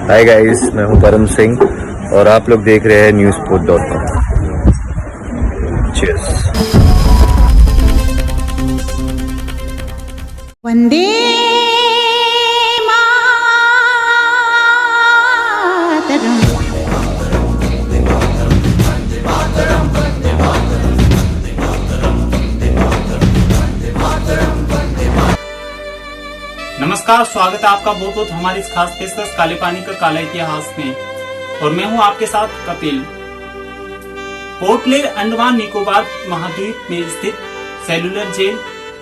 Hi guys, मैं हूं परम सिंह और आप लोग देख रहे हैं newsport.com। चीयर्स। वंदे मातरम। नमस्कार, स्वागत है आपका बहुत बहुत हमारी इस खास पेशकश काले पानी का काला इतिहास में। और मैं हूं आपके साथ कपिल। पोर्ट ब्लेयर अंडमान निकोबार महाद्वीप में स्थित सेलुलर जेल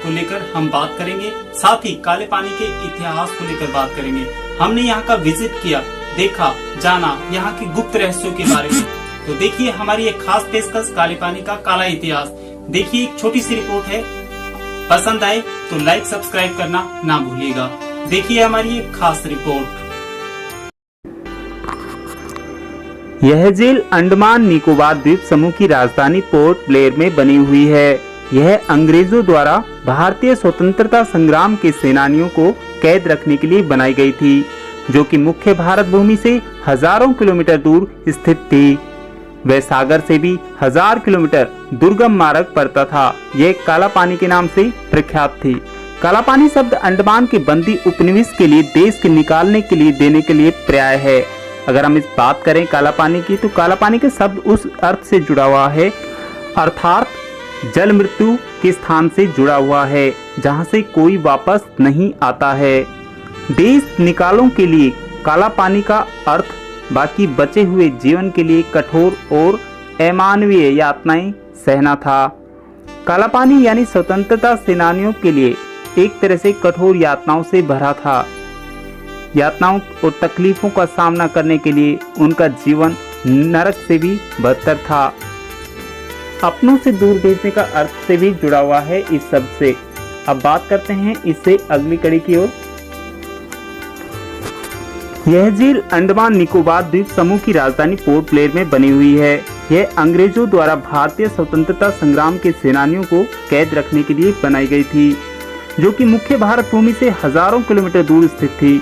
को लेकर हम बात करेंगे, साथ ही काले पानी के इतिहास को लेकर बात करेंगे। हमने यहाँ का विजिट किया, देखा, जाना यहाँ के गुप्त रहस्यों के बारे में। तो देखिए हमारी एक खास पेशकश काले पानी का काला इतिहास। देखिए एक छोटी सी रिपोर्ट है, पसंद आए तो लाइक सब्सक्राइब करना ना भूलिएगा। देखिए हमारी एक खास रिपोर्ट। यह जेल अंडमान निकोबार द्वीप समूह की राजधानी पोर्ट ब्लेयर में बनी हुई है। यह अंग्रेजों द्वारा भारतीय स्वतंत्रता संग्राम के सेनानियों को कैद रखने के लिए बनाई गई थी, जो कि मुख्य भारत भूमि से हजारों किलोमीटर दूर स्थित थी। वह सागर से भी 1000 किलोमीटर दुर्गम मार्ग पड़ता था। यह काला पानी के नाम से प्रख्यात थी। काला पानी शब्द अंडमान के बंदी उपनिवेश के लिए देश के निकालने के लिए देने के लिए पर्याय है। अगर हम इस बात करें काला पानी की, तो काला पानी के शब्द उस अर्थ से जुड़ा हुआ है, अर्थात जल मृत्यु के स्थान से जुड़ा हुआ है, जहां से कोई वापस नहीं आता है। देश निकालों के लिए काला पानी का अर्थ बाकी बचे हुए जीवन के लिए कठोर और अमानवीय यातनाएं सहना था। काला पानी यानी स्वतंत्रता सेनानियों के लिए एक तरह से कठोर यातनाओं से भरा था। यातनाओं और तकलीफों का सामना करने के लिए उनका जीवन नरक से भी बदतर था। अपनों से दूर भेजने का अर्थ से भी जुड़ा हुआ है इस शब्द से। अब बात करते हैं इससे अगली कड़ी की ओर। यह जेल अंडमान निकोबार द्वीप समूह की राजधानी पोर्ट ब्लेयर में बनी हुई है। यह अंग्रेजों द्वारा भारतीय स्वतंत्रता संग्राम के सेनानियों को कैद रखने के लिए बनाई गई थी, जो कि मुख्य भारत भूमि से हजारों किलोमीटर दूर स्थित थी।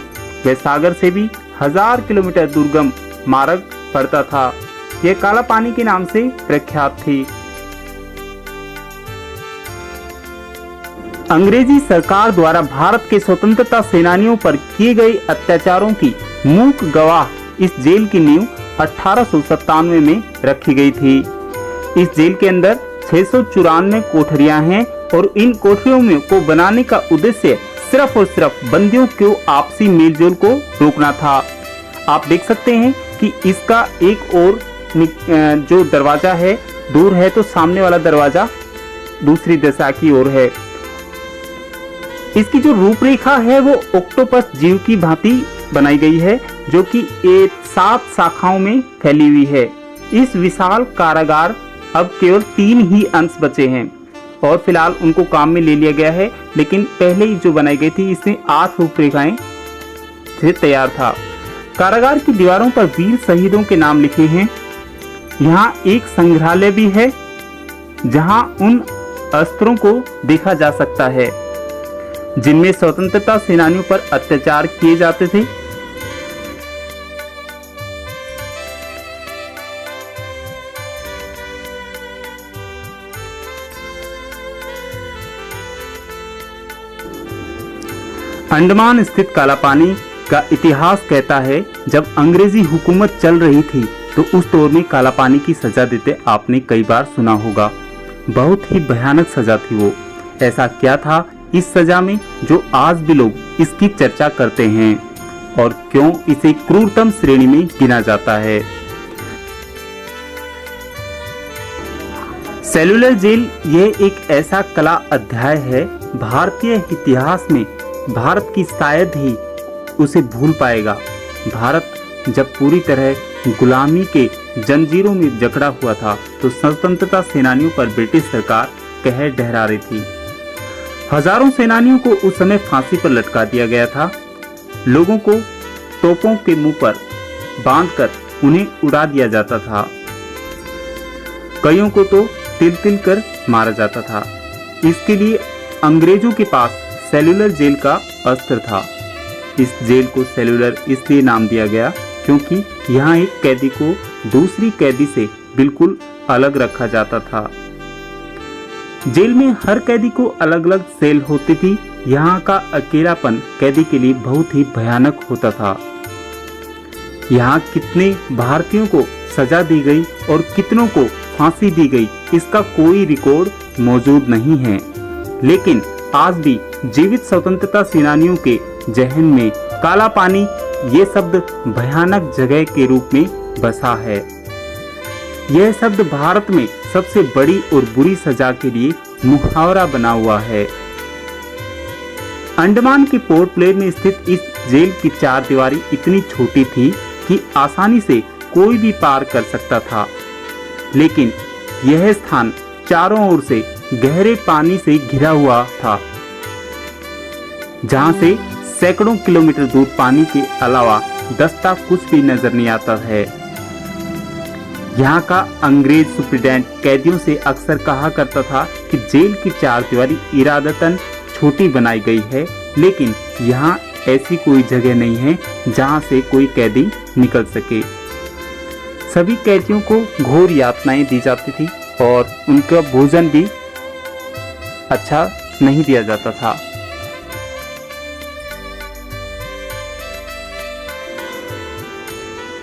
वह सागर से भी 1000 किलोमीटर दुर्गम मार्ग पड़ता था। यह काला पानी के नाम से प्रख्यात थी। अंग्रेजी सरकार द्वारा भारत के स्वतंत्रता सेनानियों पर किए गए अत्याचारों की मूक गवाह इस जेल की नींव 1897 में रखी गई थी। इस जेल के अंदर 694 कोठरियां हैं और इन कोठरियों में को बनाने का उद्देश्य सिर्फ और सिर्फ बंदियों को आपसी मेलजोल को रोकना था। आप देख सकते हैं कि इसका एक और जो दरवाजा है दूर है, तो सामने वाला दरवाजा दूसरी दिशा की ओर है। इसकी जो रूपरेखा है वो ऑक्टोपस जीव की भांति बनाई गई है, जो कि 7 शाखाओं में फैली हुई है। इस विशाल कारागार अब केवल 3 ही अंश बचे हैं और फिलहाल उनको काम में ले लिया गया है, लेकिन पहले ही जो बनाई गई थी इसमें 8 रूपरेखाएं से तैयार था। कारागार की दीवारों पर वीर शहीदों के नाम लिखे हैं। यहाँ एक संग्रहालय भी है, जहाँ उन अस्त्रों को देखा जा सकता है जिनमें स्वतंत्रता सेनानियों पर अत्याचार किए जाते थे। अंडमान स्थित काला पानी का इतिहास कहता है, जब अंग्रेजी हुकूमत चल रही थी तो उस दौर में काला पानी की सजा देते आपने कई बार सुना होगा। बहुत ही भयानक सजा थी वो। ऐसा क्या था इस सजा में जो आज भी लोग इसकी चर्चा करते हैं और क्यों इसे क्रूरतम श्रेणी में गिना जाता है। सेलुलर जेल यह एक ऐसा कला अध्याय है भारतीय इतिहास में, भारत की शायद ही उसे भूल पाएगा। भारत जब पूरी तरह गुलामी के जंजीरों में जकड़ा हुआ था तो स्वतंत्रता सेनानियों पर ब्रिटिश सरकार कहर ढहरा रही थी। हजारों सेनानियों को उस समय फांसी पर लटका दिया गया था। लोगों को तोपों के मुंह पर बांधकर उन्हें उड़ा दिया जाता था। कईयों को तो तिल तिल कर मारा जाता था। इसके लिए अंग्रेजों के पास सेलुलर जेल का अस्त्र था। इस जेल को सेलुलर इसलिए नाम दिया गया क्योंकि यहाँ एक कैदी को दूसरी कैदी से बिल्कुल अलग रखा जाता था। जेल में हर कैदी को अलग अलग सेल होती थी। यहाँ का अकेलापन कैदी के लिए बहुत ही भयानक होता था। यहाँ कितने भारतीयों को सजा दी गई और कितनों को फांसी दी गई, इसका कोई रिकॉर्ड मौजूद नहीं है। लेकिन आज भी जीवित स्वतंत्रता सेनानियों के जहन में काला पानी ये शब्द भयानक जगह के रूप में बसा है। यह शब्द भारत में सबसे बड़ी और बुरी सजा के लिए मुहावरा बना हुआ है। अंडमान के पोर्ट ब्लेयर में स्थित इस जेल की चार दीवारी इतनी छोटी थी कि आसानी से कोई भी पार कर सकता था। लेकिन यह स्थान चारों ओर से गहरे पानी से घिरा हुआ था, जहां से सैकड़ों किलोमीटर दूर पानी के अलावा दस्ता कुछ भी नजर नहीं आता है। यहाँ का अंग्रेज सुप्रीडेंट कैदियों से अक्सर कहा करता था कि जेल की चार दीवारी इरादतन छोटी बनाई गई है, लेकिन यहाँ ऐसी कोई जगह नहीं है जहाँ से कोई कैदी निकल सके। सभी कैदियों को घोर यातनाएं दी जाती थी और उनका भोजन भी अच्छा नहीं दिया जाता था।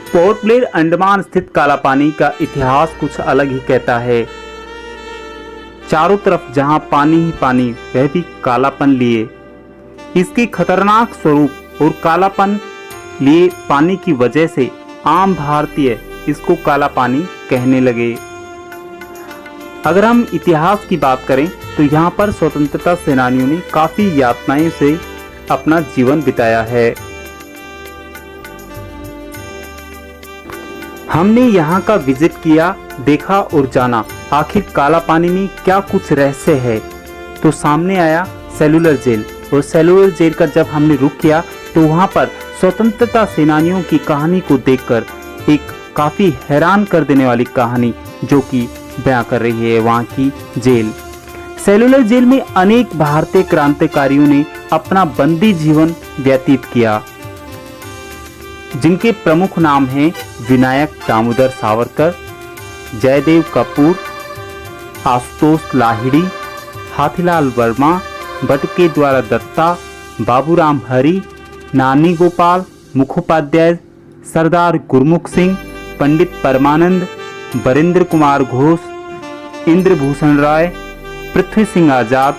पोर्ट ब्लेयर अंडमान स्थित काला पानी का इतिहास कुछ अलग ही कहता है। चारों तरफ जहां पानी ही पानी, वह भी कालापन लिए। इसके खतरनाक स्वरूप और कालापन लिए पानी की वजह से आम भारतीय इसको काला पानी कहने लगे। अगर हम इतिहास की बात करें तो यहाँ पर स्वतंत्रता सेनानियों ने काफी यातनाओं से अपना जीवन बिताया है। हमने यहाँ का विजिट किया, देखा और जाना आखिर काला पानी में क्या कुछ रहस्य है। तो सामने आया सेलुलर जेल, और सेलुलर जेल का जब हमने रुख किया तो वहाँ पर स्वतंत्रता सेनानियों की कहानी को देखकर एक काफी हैरान कर देने वाली कहानी जो कि बयां कर रही है वहाँ की जेल। सेलुलर जेल में अनेक भारतीय क्रांतिकारियों ने अपना बंदी जीवन व्यतीत किया, जिनके प्रमुख नाम हैं विनायक दामोदर सावरकर, जयदेव कपूर, आशुतोष लाहिड़ी, हाथीलाल वर्मा, बटुके द्वारा दत्ता, बाबूराम हरी, नानी गोपाल, मुखोपाध्याय, सरदार गुरमुख सिंह, पंडित परमानंद, बरिंद्र कुमार घोष, इंद्रभूषण राय, पृथ्वी सिंह आजाद,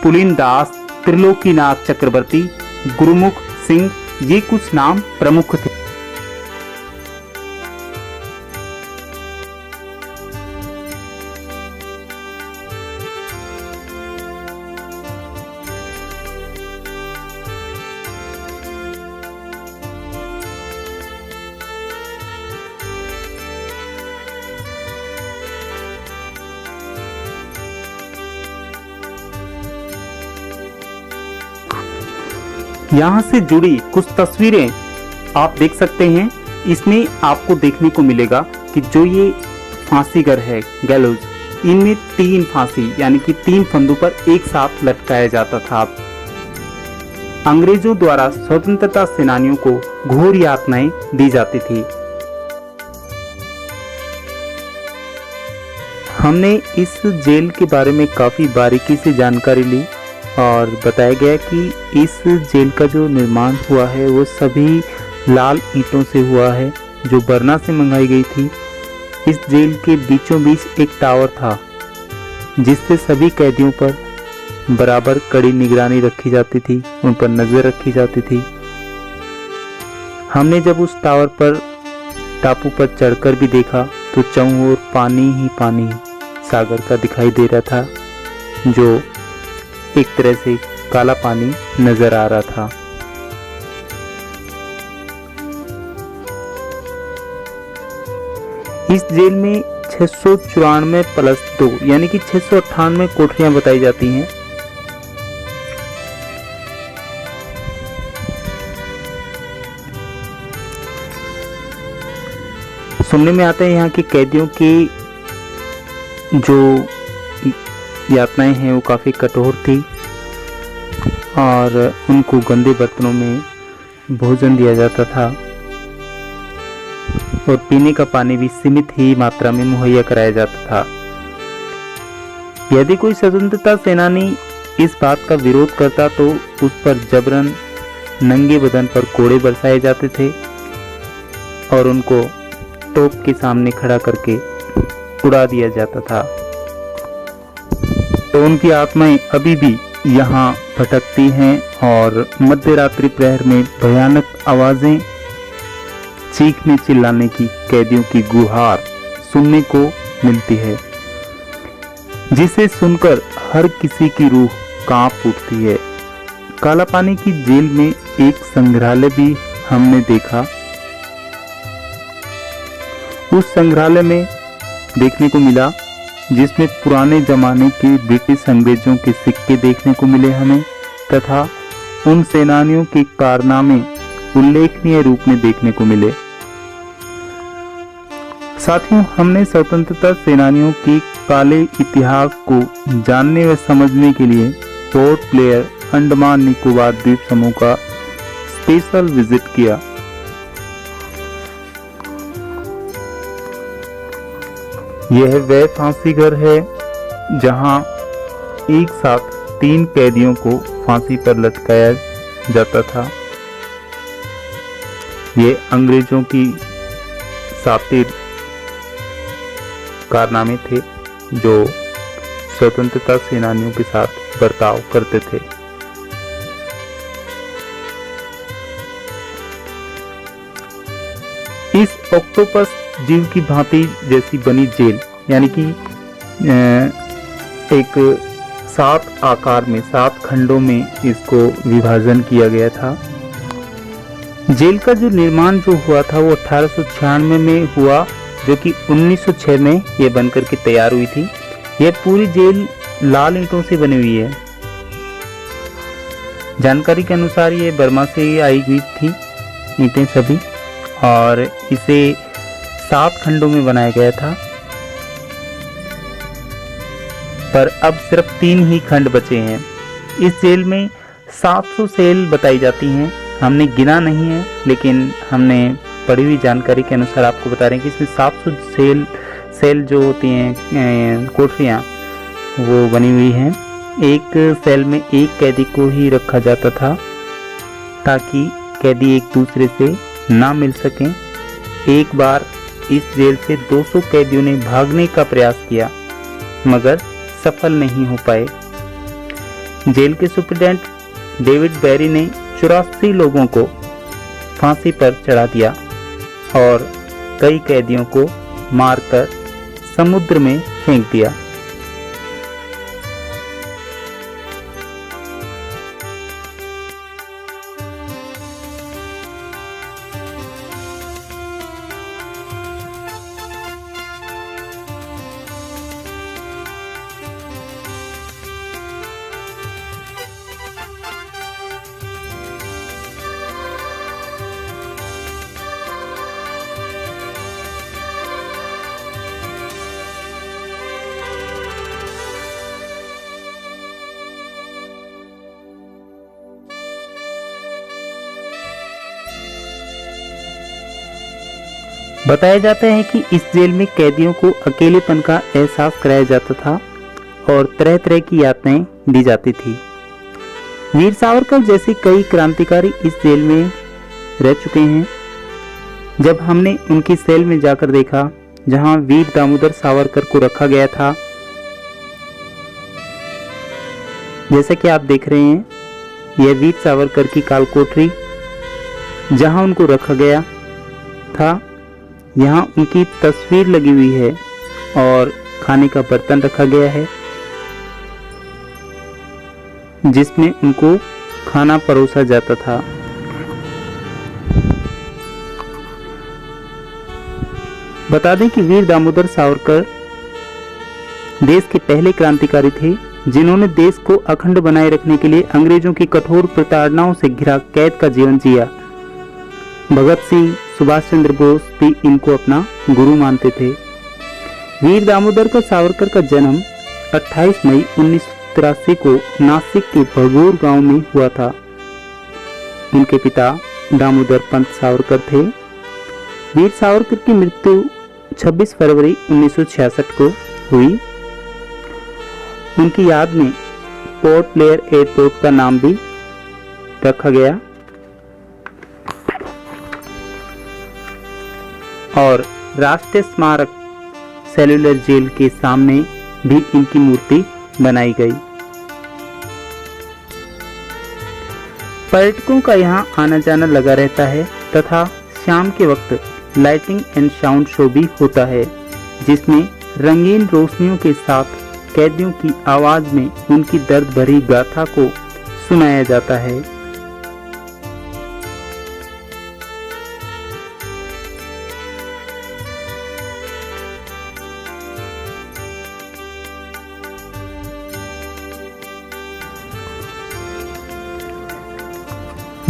पुलिन दास, त्रिलोकीनाथ चक्रवर्ती, गुरमुख सिंह, ये कुछ नाम प्रमुख थे। यहाँ से जुड़ी कुछ तस्वीरें आप देख सकते हैं। इसमें आपको देखने को मिलेगा कि जो ये फांसी घर है, गैलोज, इनमें 3 फांसी यानी कि 3 फंदों पर एक साथ लटकाया जाता था। अंग्रेजों द्वारा स्वतंत्रता सेनानियों को घोर यातनाएं दी जाती थी। हमने इस जेल के बारे में काफी बारीकी से जानकारी ली और बताया गया कि इस जेल का जो निर्माण हुआ है वो सभी लाल ईंटों से हुआ है जो बरना से मंगाई गई थी। इस जेल के बीचों बीच एक टावर था जिससे सभी कैदियों पर बराबर कड़ी निगरानी रखी जाती थी, उन पर नजर रखी जाती थी। हमने जब उस टावर पर टापू पर चढ़कर भी देखा तो चारों ओर पानी ही पानी सागर का दिखाई दे रहा था, जो एक तरह से काला पानी नजर आ रहा था। इस जेल में 694 प्लस 2 यानी कि 698 कोठरियां बताई जाती हैं। सुनने में आता है यहाँ के कैदियों की जो यातनाएं हैं वो काफ़ी कठोर थी और उनको गंदे बर्तनों में भोजन दिया जाता था। और पीने का पानी भी सीमित ही मात्रा में मुहैया कराया जाता था। यदि कोई स्वतंत्रता सेनानी इस बात का विरोध करता तो उस पर जबरन नंगे बदन पर कोड़े बरसाए जाते थे और उनको तोप के सामने खड़ा करके उड़ा दिया जाता था। तो उनकी आत्माएं अभी भी यहाँ भटकती हैं और मध्य रात्रि प्रहर में भयानक आवाजें, चीखने चिल्लाने की, कैदियों की गुहार सुनने को मिलती है, जिसे सुनकर हर किसी की रूह कांप उठती है। कालापानी की जेल में एक संग्रहालय भी हमने देखा। उस संग्रहालय में देखने को मिला जिसमें पुराने जमाने के ब्रिटिश अंग्रेजों के सिक्के देखने को मिले हमें, तथा उन सेनानियों के कारनामे उल्लेखनीय रूप में देखने को मिले। साथियों, हमने स्वतंत्रता सेनानियों के काले इतिहास को जानने व समझने के लिए पोर्ट ब्लेयर अंडमान निकोबार द्वीप समूह का स्पेशल विजिट किया। यह वह फांसी घर है जहां एक साथ 3 कैदियों को फांसी पर लटकाया जाता था। ये अंग्रेजों की सातिर कारनामे थे जो स्वतंत्रता सेनानियों के साथ बर्ताव करते थे। इस ऑक्टोपस जीव की भांति जैसी बनी जेल, यानी कि एक 7 आकार में 7 खंडों में इसको विभाजन किया गया था। जेल का जो निर्माण जो हुआ था वो 1896 में हुआ, जो कि 1906 में ये बनकर के तैयार हुई थी। यह पूरी जेल लाल ईंटों से बनी हुई है। जानकारी के अनुसार ये बर्मा से आई हुई थी ईंटें सभी, और इसे 7 खंडों में बनाया गया था, पर अब सिर्फ 3 ही खंड बचे हैं। इस जेल में 700 सेल बताई जाती हैं। हमने गिना नहीं है, लेकिन हमने पढ़ी हुई जानकारी के अनुसार आपको बता रहे हैं कि इसमें 700 सेल जो होती हैं, कोठरियाँ, वो बनी हुई हैं। एक सेल में एक कैदी को ही रखा जाता था ताकि कैदी एक दूसरे से ना मिल सकें। एक बार इस जेल से 200 कैदियों ने भागने का प्रयास किया मगर सफल नहीं हो पाए। जेल के सुप्रीडेंट डेविड बेरी ने 84 लोगों को फांसी पर चढ़ा दिया और कई कैदियों को मारकर समुद्र में फेंक दिया। बताया जाता है कि इस जेल में कैदियों को अकेलेपन का एहसास कराया जाता था और तरह तरह की यातनाएं दी जाती थी। वीर सावरकर जैसे कई क्रांतिकारी इस जेल में रह चुके हैं। जब हमने उनकी सेल में जाकर देखा जहां वीर दामोदर सावरकर को रखा गया था, जैसा कि आप देख रहे हैं, यह वीर सावरकर की काल कोठरी जहां उनको रखा गया था। यहाँ उनकी तस्वीर लगी हुई है और खाने का बर्तन रखा गया है जिसमें उनको खाना परोसा जाता था। बता दें कि वीर दामोदर सावरकर देश के पहले क्रांतिकारी थे जिन्होंने देश को अखंड बनाए रखने के लिए अंग्रेजों की कठोर प्रताड़नाओं से घिरा कैद का जीवन जिया। भगत सिंह, सुभाष चंद्र बोस भी इनको अपना गुरु मानते थे। वीर दामोदर का सावरकर का जन्म 28 मई 1983 को नासिक के भगोर गांव में हुआ था। उनके पिता दामोदर पंत सावरकर थे। वीर सावरकर की मृत्यु 26 फरवरी 1966 को हुई। उनकी याद में पोर्ट ब्लेयर एयरपोर्ट का नाम भी रखा गया और राष्ट्रीय स्मारक सेलुलर जेल के सामने भी इनकी मूर्ति बनाई गई। पर्यटकों का यहाँ आना जाना लगा रहता है तथा शाम के वक्त लाइटिंग एंड साउंड शो भी होता है, जिसमें रंगीन रोशनियों के साथ कैदियों की आवाज में उनकी दर्द भरी गाथा को सुनाया जाता है।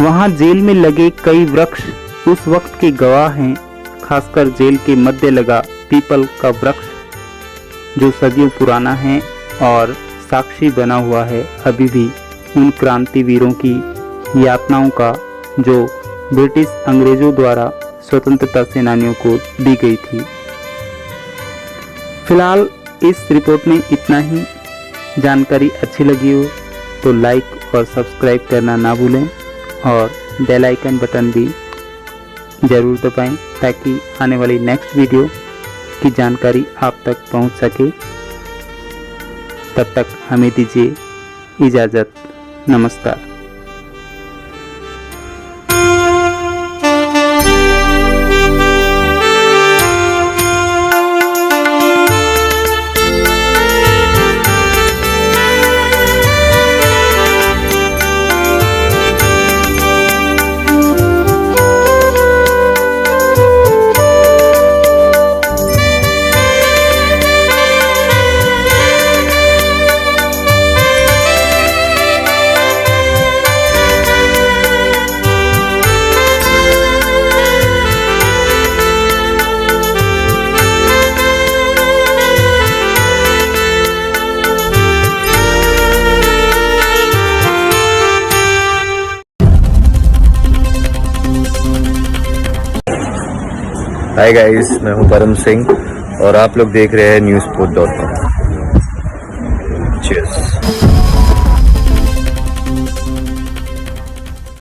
वहां जेल में लगे कई वृक्ष उस वक्त के गवाह हैं, खासकर जेल के मध्य लगा पीपल का वृक्ष जो सदियों पुराना है और साक्षी बना हुआ है अभी भी उन क्रांतिवीरों की यातनाओं का जो ब्रिटिश अंग्रेजों द्वारा स्वतंत्रता सेनानियों को दी गई थी। फिलहाल इस रिपोर्ट में इतना ही। जानकारी अच्छी लगी हो तो लाइक और सब्सक्राइब करना ना भूलें और बेल आइकन बटन भी ज़रूर दबाएं ताकि आने वाली नेक्स्ट वीडियो की जानकारी आप तक पहुंच सके। तब तक हमें दीजिए इजाज़त। नमस्कार। हाय गाइस, मैं हूं परम सिंह और आप लोग देख रहे हैं newsport.com। चीयर्स।